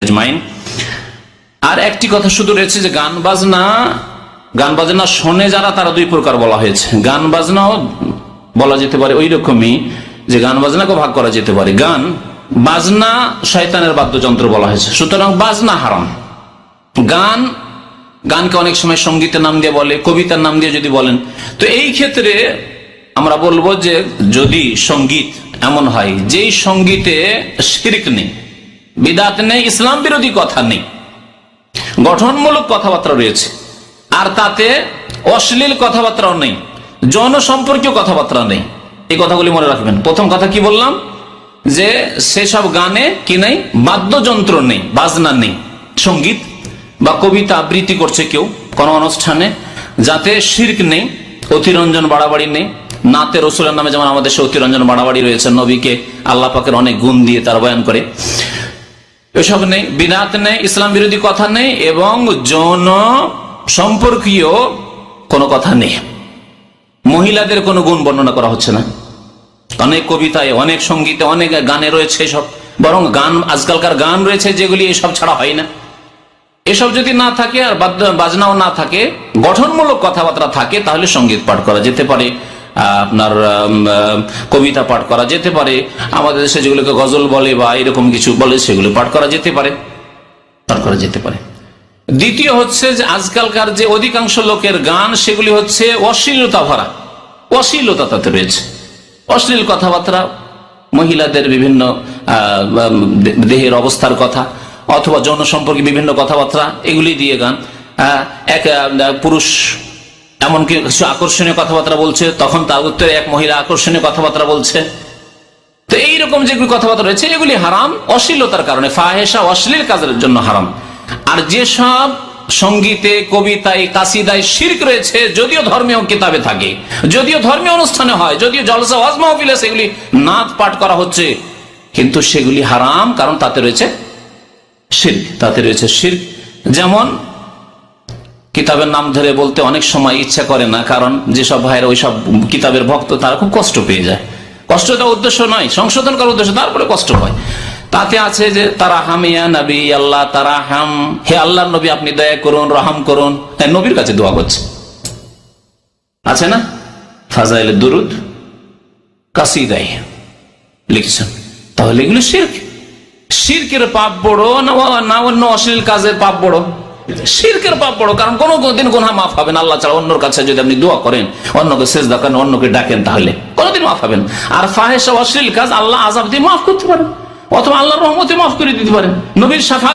আজমাইন। আর একটি কথা শুধু রয়েছে যে গান বাজনা শোনে যারা, তারা দুই প্রকার বলা হয়েছে। গান বাজনাও বলা যেতে পারে ওই রকমই, যে গান বাজনাকে ভাগ করা যেতে পারে। গান বাজনা শয়তানের বাদ্যযন্ত্র বলা হয়েছে, সুতরাং বাজনা হারাম। গানকে অনেক সময় সঙ্গীতের নাম দিয়ে বলে, কবিতার নাম দিয়ে যদি বলেন, তো এই ক্ষেত্রে আমরা বলবো যে যদি সঙ্গীত এমন হয় যেই সঙ্গীতে শিরক নেই, বিদআত নেই, ইসলাম বিরোধী কথা নেই, গঠনমূলক কথাবার্তা রয়েছে, আর তাতে অশ্লীল কথাবার্তাও নেই, যৌন সম্পর্কীয় কথাবার্তা নেই, এই কথাগুলি মনে রাখবেন। প্রথম কথা কি বললাম, যে সেসব গানে কি নেই, বাদ্যযন্ত্র নেই, বাজনা নেই, সঙ্গীত বা কবিতা আবৃত্তি করছে কেউ কোন অনুষ্ঠানে, যাতে শিরক নেই, অতিরঞ্জন বাড়াবাড়ি নেই। নাতে রসুলের নামে যেমন আমাদের সে অতিরঞ্জন বাড়াবাড়ি রয়েছে, নবীকে আল্লাহ পাকের অনেক গুণ দিয়ে তার বয়ান করে, এসব নেই, বিদআত নেই, ইসলাম বিরোধী কথা নেই, এবং যৌন সম্পর্কীয় কোনো কথা নেই। মহিলাদের কোনো গুণ বর্ণনা করা হচ্ছে না, অনেক কবিতায়, অনেক সঙ্গীতে, অনেক গানে রয়েছে এসব। বরং গান, আজকালকার গান রয়েছে যেগুলি এসব ছাড়া হয় না। এসব যদি না থাকে আর বাজনাও না থাকে, গঠনমূলক কথাবার্তা থাকে, তাহলে সঙ্গীত পাঠ করা যেতে পারে, আপনার কবিতা পাঠ করা যেতে পারে, আমাদের দেশে যেগুলোকে গজল বলে বা এরকম কিছু বলে সেগুলো পাঠ করা যেতে পারে। দ্বিতীয় হচ্ছে যে আজকালকার যে অধিকাংশ লোকের গান, সেগুলি হচ্ছে অশ্লীলতা ভরা, অশ্লীলতা তাতে রয়েছে, অশ্লীল কথাবার্তা, মহিলাদের বিভিন্ন দেহের অবস্থার কথা অথবা যৌন সম্পর্কে বিভিন্ন কথাবার্তা, এগুলি দিয়ে গান। এক পুরুষ এমনকি কিছু আকর্ষণীয় কথাবার্তা বলছে, তখন তার উত্তরে এক মহিলা আকর্ষণীয় কথাবার্তা বলছে। তো এইরকম যেগুলি কথাবার্তা রয়েছে এগুলি হারাম, অশ্লীলতার কারণে, ফাহেসা অশ্লীল কাজের জন্য হারাম। আর যেসব সঙ্গীতে, কবিতায়, কাসিদায় শিরক রয়েছে, যদিও ধর্মীয় কিতাবে থাকে, যদিও ধর্মীয় অনুষ্ঠানে হয়, যদিও জলসা ওয়াজ মাহফিলে সেগুলি নাত পাঠ করা হচ্ছে, কিন্তু সেগুলি হারাম, কারণ তাতে রয়েছে শিরক। যেমন কিতাবের নাম ধরে বলতে অনেক সময় ইচ্ছা করে না, কারণ যেসব ভাইয়ের ওইসব কিতাবের ভক্ত, তারা খুব কষ্ট পেয়ে যায়। কষ্টটা উদ্দেশ্য নয়, সংশোধন করার উদ্দেশ্য, তারপরে কষ্ট হয়। তাতে আছে যে তারা হামিয়া নবী আল্লাহ, তারা হাম, হে আল্লাহর নবী আপনি দয়া করুন, রহম করুন, নবীর কাছে দোয়া করছে, আছে না? ফাজাইলে দুরুদ কাসিদাই লিখছেন। তাহলে এগুলো শিরকের পাপ বড় না অন্য অশ্লীল কাজের পাপ বড়? শিরকের পাপ বড়, কারণ কোনদিন গুনাহ মাফ হবে না আল্লাহ ছাড়া। অন্যর কাছে যদি আপনি দোয়া করেন, অন্যকে সেজদা করেন, অন্যকে ডাকেন, তাহলে কোনদিন মাফ হবে না। আর ফাহেসা অশ্লীল কাজ আল্লাহ আযাব দিয়ে মাফ করতে পারেন, অথবা আল্লাহর রহমতে মাফ করে দিতে পারেন, নবীর শাফাআত